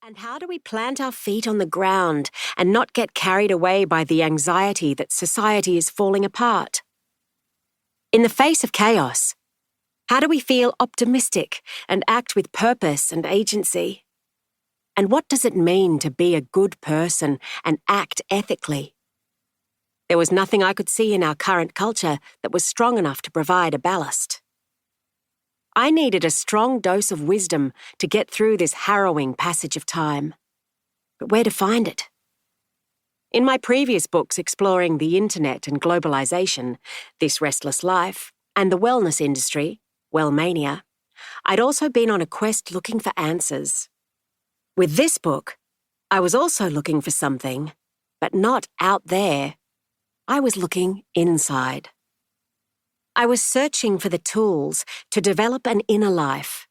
And how do we plant our feet on the ground and not get carried away by the anxiety that society is falling apart? In the face of chaos, how do we feel optimistic and act with purpose and agency? And what does it mean to be a good person and act ethically? There was nothing I could see in our current culture that was strong enough to provide a ballast. I needed a strong dose of wisdom to get through this harrowing passage of time. But where to find it? In my previous books exploring the internet and globalization, This Restless Life, and the wellness industry, Wellmania, I'd also been on a quest looking for answers. With this book, I was also looking for something, but not out there. I was looking inside. I was searching for the tools to develop an inner life,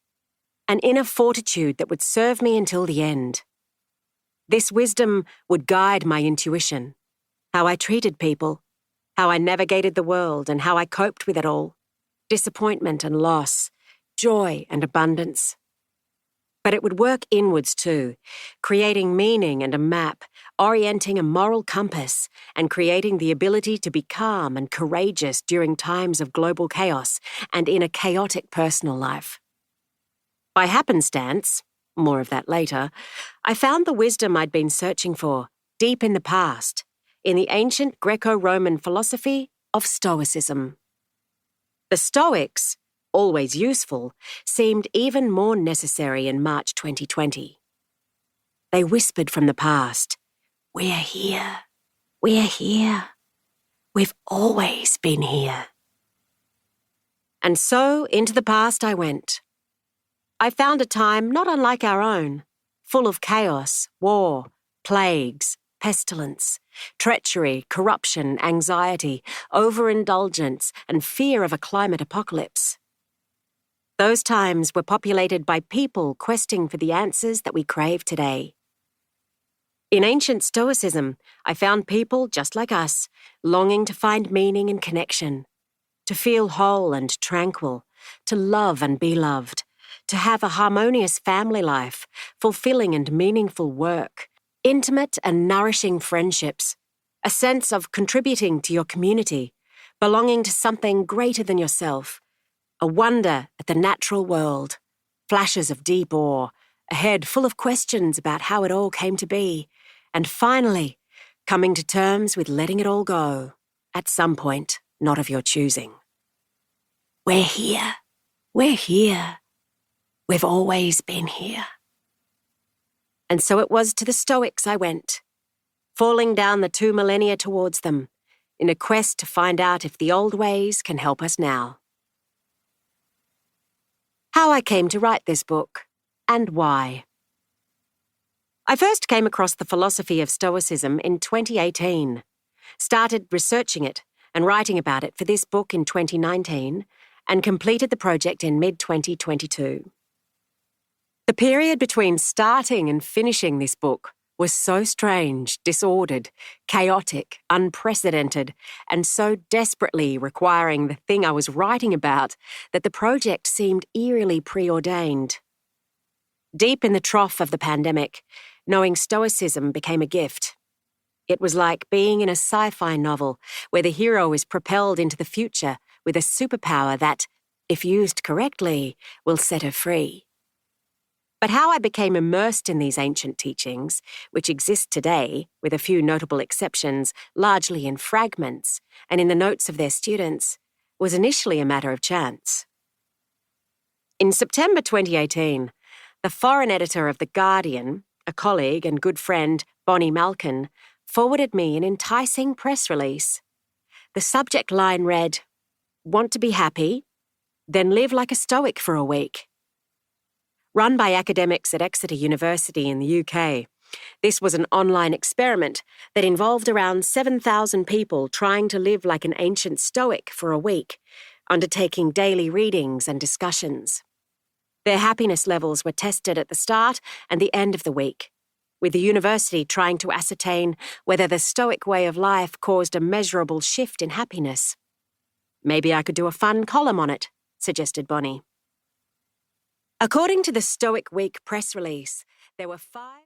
an inner fortitude that would serve me until the end. This wisdom would guide my intuition, how I treated people, how I navigated the world, and how I coped with it all, disappointment and loss, joy and abundance. But it would work inwards too, creating meaning and a map, orienting a moral compass, and creating the ability to be calm and courageous during times of global chaos and in a chaotic personal life. By happenstance, more of that later, I found the wisdom I'd been searching for deep in the past, in the ancient Greco-Roman philosophy of Stoicism. The Stoics, always useful, seemed even more necessary in March 2020. They whispered from the past, "We're here. We're here. We've always been here." And so into the past I went. I found a time not unlike our own, full of chaos, war, plagues, pestilence, treachery, corruption, anxiety, overindulgence, and fear of a climate apocalypse. Those times were populated by people questing for the answers that we crave today. In ancient Stoicism, I found people just like us, longing to find meaning and connection, to feel whole and tranquil, to love and be loved, to have a harmonious family life, fulfilling and meaningful work, intimate and nourishing friendships, a sense of contributing to your community, belonging to something greater than yourself, a wonder at the natural world, flashes of deep awe, a head full of questions about how it all came to be, and finally, coming to terms with letting it all go, at some point, not of your choosing. We're here. We're here. We've always been here. And so it was to the Stoics I went, falling down the 2 millennia towards them, in a quest to find out if the old ways can help us now. How I came to write this book, and why. I first came across the philosophy of Stoicism in 2018, started researching it and writing about it for this book in 2019, and completed the project in mid-2022. The period between starting and finishing this book was so strange, disordered, chaotic, unprecedented, and so desperately requiring the thing I was writing about that the project seemed eerily preordained. Deep in the trough of the pandemic, knowing Stoicism became a gift. It was like being in a sci-fi novel where the hero is propelled into the future with a superpower that, if used correctly, will set her free. But how I became immersed in these ancient teachings, which exist today, with a few notable exceptions, largely in fragments and in the notes of their students, was initially a matter of chance. In September 2018, the foreign editor of The Guardian, a colleague and good friend, Bonnie Malkin, forwarded me an enticing press release. The subject line read, "Want to be happy? Then live like a Stoic for a week." Run by academics at Exeter University in the UK, this was an online experiment that involved around 7,000 people trying to live like an ancient Stoic for a week, undertaking daily readings and discussions. Their happiness levels were tested at the start and the end of the week, with the university trying to ascertain whether the Stoic way of life caused a measurable shift in happiness. "Maybe I could do a fun column on it," suggested Bonnie. According to the Stoic Week press release, there were 5